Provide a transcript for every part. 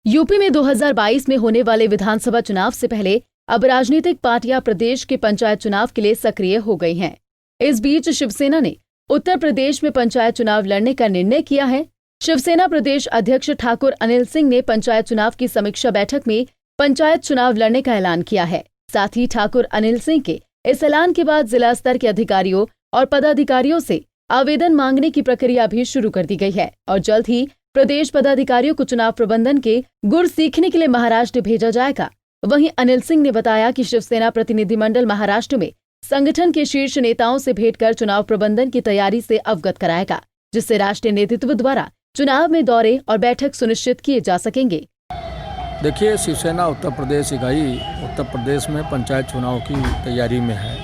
UP में 2022 में होने वाले विधानसभा चुनाव से पहले अब राजनीतिक पार्टियां प्रदेश के पंचायत चुनाव के लिए सक्रिय हो गई हैं। इस बीच शिवसेना ने उत्तर प्रदेश में पंचायत चुनाव लड़ने का निर्णय किया है। शिवसेना प्रदेश अध्यक्ष ठाकुर अनिल सिंह ने पंचायत चुनाव की समीक्षा बैठक में पंचायत चुनाव लड़ने का ऐलान किया है। साथ ही ठाकुर अनिल सिंह के इस ऐलान के बाद जिला स्तर के अधिकारियों और पदाधिकारियों से आवेदन मांगने की प्रक्रिया भी शुरू कर दी गई है और जल्द ही प्रदेश पदाधिकारियों को चुनाव प्रबंधन के गुर सीखने के लिए महाराष्ट्र भेजा जाएगा। वहीं अनिल सिंह ने बताया कि शिवसेना प्रतिनिधिमंडल महाराष्ट्र में संगठन के शीर्ष नेताओं से भेंट कर चुनाव प्रबंधन की तैयारी से अवगत कराएगा, जिससे राष्ट्रीय नेतृत्व द्वारा चुनाव में दौरे और बैठक सुनिश्चित किए जा सकेंगे। देखिए, शिवसेना उत्तर प्रदेश इकाई उत्तर प्रदेश में पंचायत चुनाव की तैयारी में है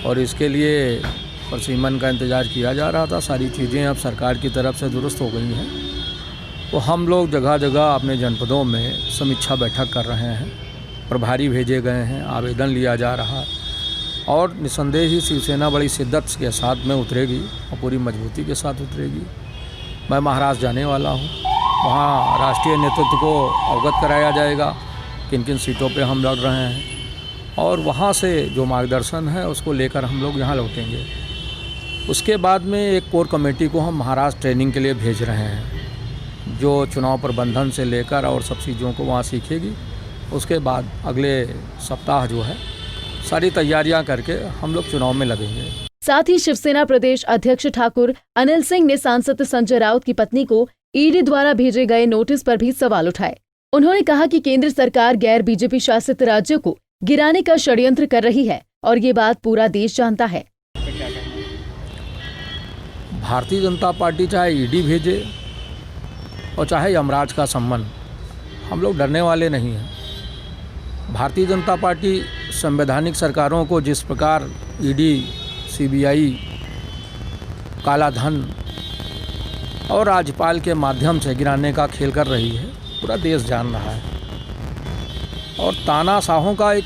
और इसके लिए प्रशिमन का इंतज़ार किया जा रहा था। सारी चीज़ें अब सरकार की तरफ से दुरुस्त हो गई हैं, तो हम लोग जगह जगह अपने जनपदों में समीक्षा बैठक कर रहे हैं। प्रभारी भेजे गए हैं, आवेदन लिया जा रहा है और निसंदेह ही शिवसेना बड़ी शिद्दत के साथ में उतरेगी और पूरी मजबूती के साथ उतरेगी। मैं महाराष्ट्र जाने वाला हूँ, वहाँ राष्ट्रीय नेतृत्व को अवगत कराया जाएगा किन किन सीटों पे हम लड़ रहे हैं और वहाँ से जो मार्गदर्शन है उसको लेकर हम लोग यहाँ लौटेंगे। उसके बाद में एक कोर कमेटी को हम महाराष्ट्र ट्रेनिंग के लिए भेज रहे हैं, जो चुनाव प्रबंधन से लेकर और सब चीज़ों को वहाँ सीखेगी। उसके बाद अगले सप्ताह जो है सारी तैयारियां करके हम लोग चुनाव में लगेंगे। साथ ही शिवसेना प्रदेश अध्यक्ष ठाकुर अनिल सिंह ने सांसद संजय राउत की पत्नी को ईडी द्वारा भेजे गए नोटिस पर भी सवाल उठाए। उन्होंने कहा कि केंद्र सरकार गैर बीजेपी शासित राज्यों को गिराने का षड्यंत्र कर रही है और ये बात पूरा देश जानता है। भारतीय जनता पार्टी चाहे ईडी भेजे और चाहे यमराज का सम्मन, हम लोग डरने वाले नहीं हैं। भारतीय जनता पार्टी संवैधानिक सरकारों को जिस प्रकार ईडी, सीबीआई, काला धन और राज्यपाल के माध्यम से गिराने का खेल कर रही है, पूरा देश जान रहा है। और तानाशाहों का एक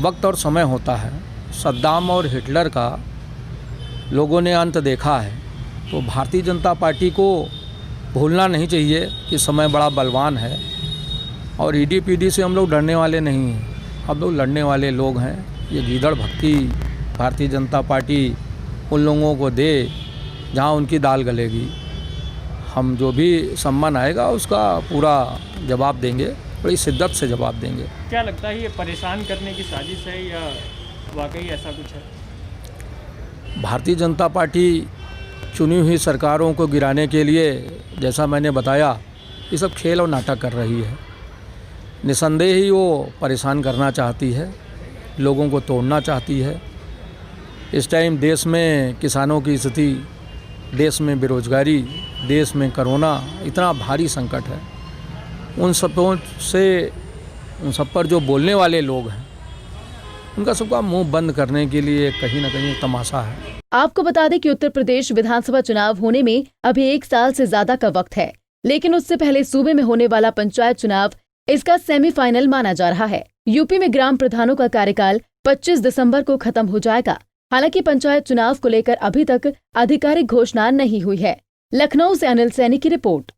वक्त और समय होता है। सद्दाम और हिटलर का लोगों ने अंत देखा है, तो भारतीय जनता पार्टी को भूलना नहीं चाहिए कि समय बड़ा बलवान है और ईडी पीडी से हम लोग डरने वाले नहीं हैं। हम लोग लड़ने वाले लोग हैं। ये गीदड़ भक्ति भारतीय जनता पार्टी उन लोगों को दे जहां उनकी दाल गलेगी। हम जो भी सम्मान आएगा उसका पूरा जवाब देंगे, बड़ी शिद्दत से जवाब देंगे। क्या लगता है ये परेशान करने की साजिश है या वाकई ऐसा कुछ है? भारतीय जनता पार्टी चुनी हुई सरकारों को गिराने के लिए, जैसा मैंने बताया, ये सब खेल और नाटक कर रही है। निसंदेह ही वो परेशान करना चाहती है, लोगों को तोड़ना चाहती है। इस टाइम देश में किसानों की स्थिति, देश में बेरोजगारी, देश में कोरोना, इतना भारी संकट है। उन सब पर जो बोलने वाले लोग हैं, उनका सबका मुंह बंद करने के लिए कहीं ना कहीं तमाशा है। आपको बता दें कि उत्तर प्रदेश विधानसभा चुनाव होने में अभी 1 साल से ज्यादा का वक्त है, लेकिन उससे पहले सूबे में होने वाला पंचायत चुनाव इसका सेमीफाइनल माना जा रहा है। यूपी में ग्राम प्रधानों का कार्यकाल 25 दिसंबर को खत्म हो जाएगा। हालांकि पंचायत चुनाव को लेकर अभी तक आधिकारिक घोषणा नहीं हुई है। लखनऊ से अनिल सैनी की रिपोर्ट।